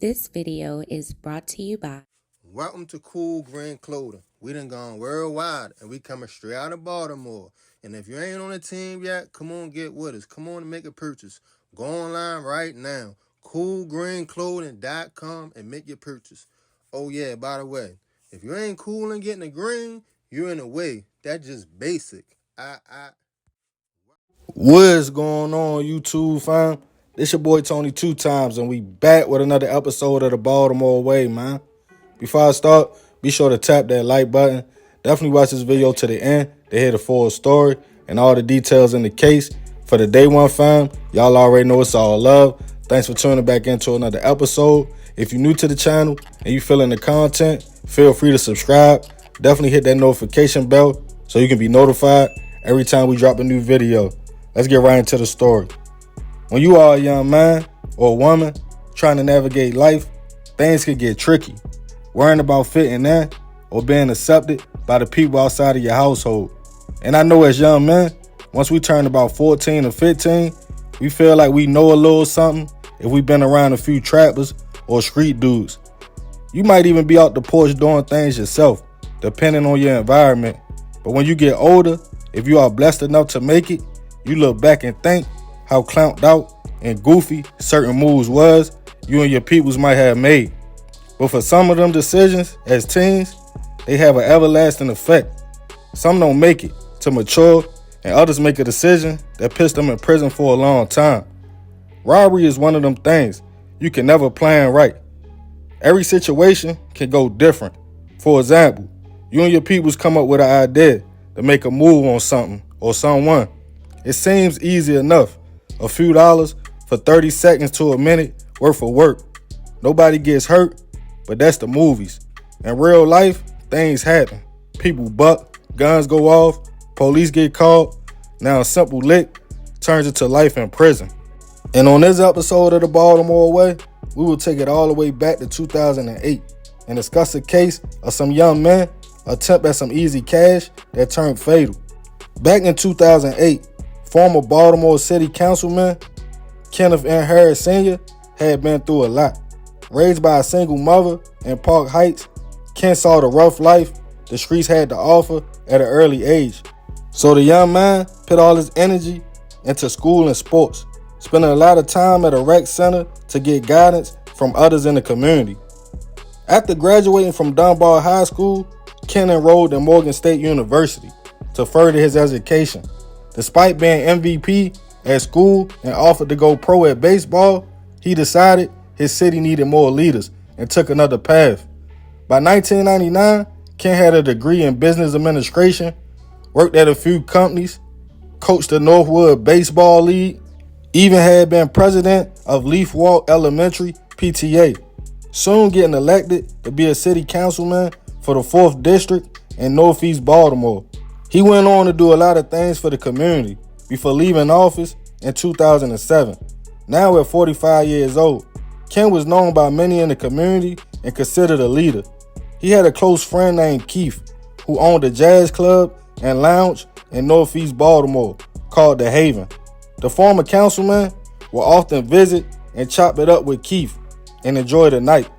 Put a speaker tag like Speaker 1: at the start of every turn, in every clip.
Speaker 1: This video is brought to you by
Speaker 2: Welcome to Cool Green Clothing. We done gone worldwide and we coming straight out of Baltimore. And if you ain't on the team yet, come on get with us. Come on and make a purchase. Go online right now. CoolGreenClothing.com and make your purchase. Oh yeah, by the way, if you ain't cool and getting the green, you're in the way. That's just basic.
Speaker 3: What's going on, YouTube fam? This your boy Tony 2 times, and we back with another episode of the Baltimore Way, man. Before I start, be sure to tap that like button. Definitely watch this video to the end to hear the full story and all the details in the case. For the day one fam, y'all already know it's all love. Thanks for tuning back into another episode. If you're new to the channel and you feeling the content, feel free to subscribe. Definitely hit that notification bell so you can be notified every time we drop a new video. Let's get right into the story. When you are a young man or woman trying to navigate life, things could get tricky. Worrying about fitting in or being accepted by the people outside of your household. And I know as young men, once we turn about 14 or 15, we feel like we know a little something if we've been around a few trappers or street dudes. You might even be out the porch doing things yourself, depending on your environment. But when you get older, if you are blessed enough to make it, you look back and think how clowned out and goofy certain moves was you and your peoples might have made. But for some of them decisions as teens, they have an everlasting effect. Some don't make it to mature, and others make a decision that puts them in prison for a long time. Robbery is one of them things you can never plan right. Every situation can go different. For example, you and your peoples come up with an idea to make a move on something or someone. It seems easy enough. A few dollars for 30 seconds to a minute worth of work. Nobody gets hurt, but that's the movies. In real life, things happen. People buck, guns go off, police get called. Now a simple lick turns into life in prison. And on this episode of the Baltimore Way, we will take it all the way back to 2008 and discuss a case of some young men attempt at some easy cash that turned fatal. Back in 2008, former Baltimore City Councilman Kenneth N. Harris Sr. had been through a lot. Raised by a single mother in Park Heights, Ken saw the rough life the streets had to offer at an early age. So the young man put all his energy into school and sports, spending a lot of time at a rec center to get guidance from others in the community. After graduating from Dunbar High School, Ken enrolled in Morgan State University to further his education. Despite being MVP at school and offered to go pro at baseball, he decided his city needed more leaders and took another path. By 1999, Ken had a degree in business administration, worked at a few companies, coached the Northwood Baseball League, even had been president of Leaf Walk Elementary PTA, soon getting elected to be a city councilman for the 4th District in Northeast Baltimore. He went on to do a lot of things for the community before leaving office in 2007. Now at 45 years old, Ken was known by many in the community and considered a leader. He had a close friend named Keith who owned a jazz club and lounge in Northeast Baltimore called The Haven. The former councilman would often visit and chop it up with Keith and enjoy the night.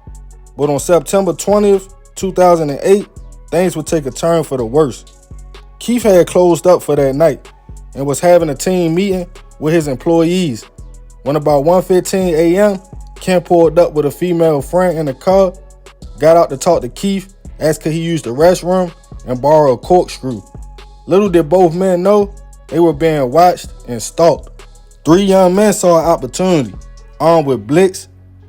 Speaker 3: But on September 20th, 2008, things would take a turn for the worse. Keith had closed up for that night and was having a team meeting with his employees. When about 1:15 a.m., Ken pulled up with a female friend in the car, got out to talk to Keith, asked could he use the restroom, and borrow a corkscrew. Little did both men know they were being watched and stalked. 3 young men saw an opportunity. Armed with blicks,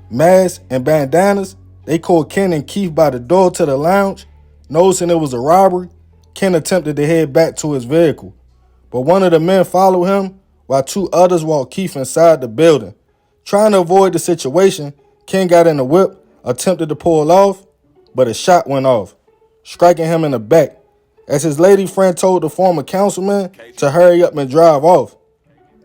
Speaker 3: masks, and bandanas, they caught Ken and Keith by the door to the lounge. Noticing it was a robbery, Ken attempted to head back to his vehicle, but one of the men followed him while 2 others walked Keith inside the building. Trying to avoid the situation, Ken got in the whip, attempted to pull off, but a shot went off, striking him in the back. As his lady friend told the former councilman to hurry up and drive off.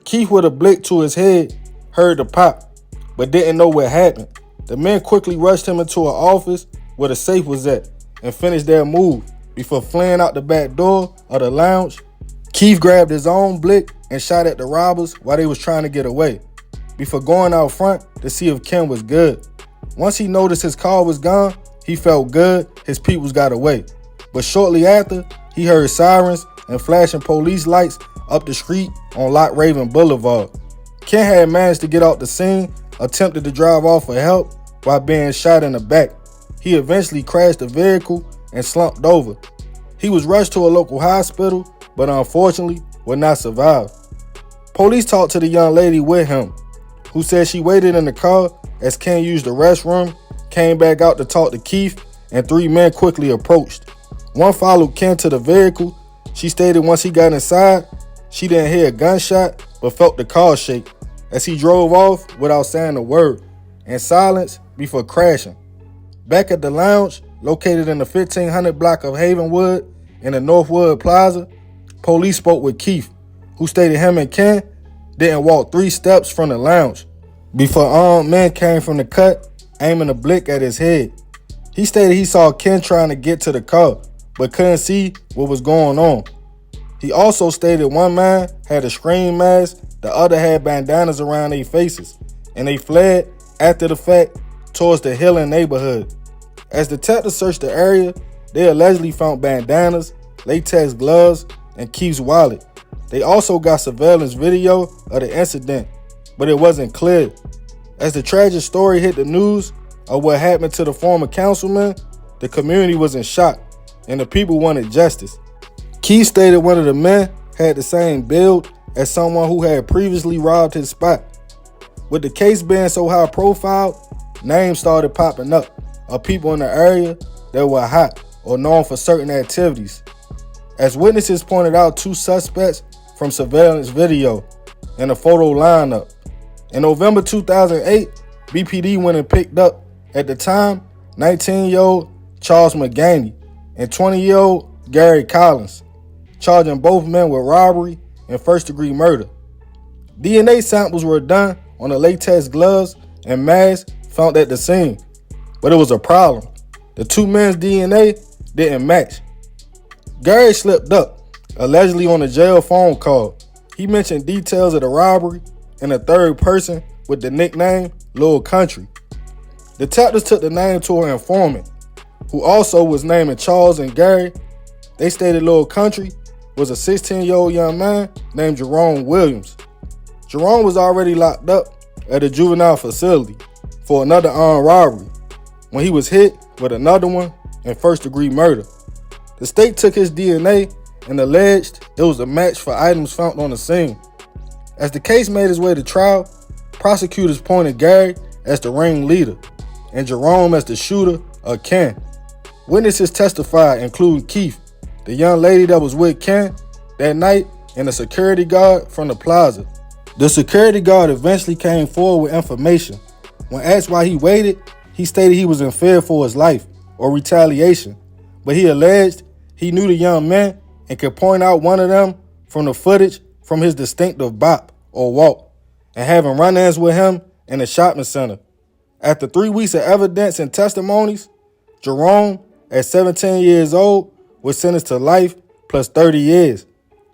Speaker 3: Keith, with a blick to his head, heard the pop, but didn't know what happened. The men quickly rushed him into an office where the safe was at and finished their move before fleeing out the back door of the lounge. Keith grabbed his own blick and shot at the robbers while they was trying to get away, before going out front to see if Ken was good. Once he noticed his car was gone, he felt good his peoples got away. But shortly after, he heard sirens and flashing police lights up the street on Lock Raven Boulevard. Ken had managed to get off the scene, attempted to drive off for help while being shot in the back. He eventually crashed the vehicle and slumped over. He was rushed to a local hospital, but unfortunately would not survive. Police talked to the young lady with him, who said she waited in the car as Ken used the restroom, came back out to talk to Keith, and 3 men quickly approached. One followed Ken to the vehicle. She stated once he got inside, she didn't hear a gunshot, but felt the car shake as he drove off without saying a word, in silence before crashing. Back at the lounge, located in the 1500 block of Havenwood in the Northwood Plaza, police spoke with Keith, who stated him and Ken didn't walk 3 steps from the lounge before armed men came from the cut, aiming a blick at his head. He stated he saw Ken trying to get to the car, but couldn't see what was going on. He also stated one man had a scream mask, the other had bandanas around their faces, and they fled after the fact towards the Hillen neighborhood. As detectives searched the area, they allegedly found bandanas, latex gloves, and Keith's wallet. They also got surveillance video of the incident, but it wasn't clear. As the tragic story hit the news of what happened to the former councilman, the community was in shock, and the people wanted justice. Keith stated one of the men had the same build as someone who had previously robbed his spot. With the case being so high profile, names started popping up of people in the area that were hot or known for certain activities. As witnesses pointed out 2 suspects from surveillance video and a photo lineup. In November 2008, BPD went and picked up, at the time, 19-year-old Charles McGaney and 20-year-old Gary Collins, charging both men with robbery and first-degree murder. DNA samples were done on the latex gloves and masks found at the scene, but it was a problem. The 2 men's DNA didn't match. Gary slipped up, allegedly on a jail phone call. He mentioned details of the robbery and a third person with the nickname Lil Country. Detectives took the name to an informant, who also was naming Charles and Gary. They stated Lil Country was a 16-year-old young man named Jerome Williams. Jerome was already locked up at a juvenile facility for another armed robbery when he was hit with another one and first-degree murder. The state took his DNA and alleged it was a match for items found on the scene. As the case made its way to trial, prosecutors pointed Gary as the ringleader and Jerome as the shooter of Ken. Witnesses testified, including Keith, the young lady that was with Ken that night, and a security guard from the plaza. The security guard eventually came forward with information. When asked why he waited, he stated he was in fear for his life or retaliation, but he alleged he knew the young men and could point out one of them from the footage from his distinctive bop or walk and having run-ins with him in the shopping center. After 3 weeks of evidence and testimonies, Jerome, at 17 years old, was sentenced to life plus 30 years.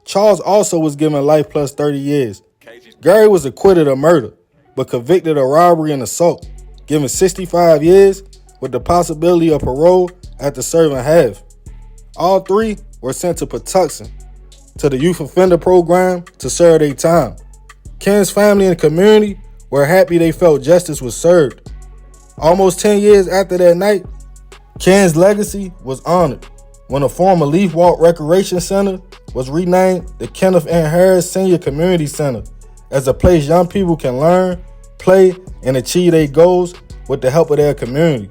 Speaker 3: Charles also was given life plus 30 years. Gary was acquitted of murder, but convicted of robbery and assault, given 65 years with the possibility of parole after serving half. All 3 were sent to Patuxent, to the youth offender program to serve their time. Ken's family and community were happy they felt justice was served. Almost 10 years after that night, Ken's legacy was honored when a former Leaf Walk Recreation Center was renamed the Kenneth N. Harris Senior Community Center as a place young people can learn, play, and achieve their goals with the help of their community.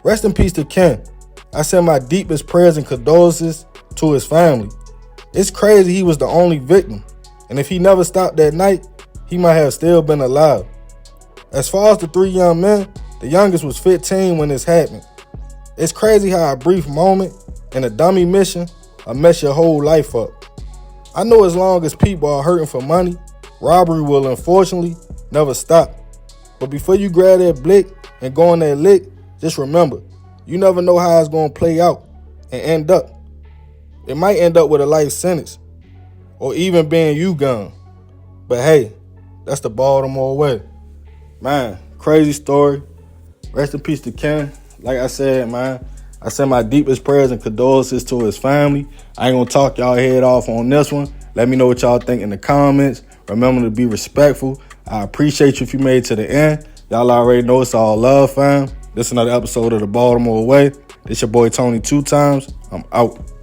Speaker 3: Rest in peace to Ken. I send my deepest prayers and condolences to his family. It's crazy he was the only victim, and if he never stopped that night, he might have still been alive. As far as the 3 young men, the youngest was 15 when this happened. It's crazy how a brief moment and a dummy mission will mess your whole life up. I know as long as people are hurting for money, robbery will unfortunately never stop. But before you grab that blick and go on that lick, just remember, you never know how it's going to play out and end up. It might end up with a life sentence or even being you gone. But hey, that's the Baltimore way. Man, crazy story. Rest in peace to Ken. Like I said, man, I send my deepest prayers and condolences to his family. I ain't gonna talk y'all head off on this one. Let me know what y'all think in the comments. Remember to be respectful. I appreciate you if you made it to the end. Y'all already know it's all love, fam. This is another episode of the Baltimore Way. This your boy Tony 2 times. I'm out.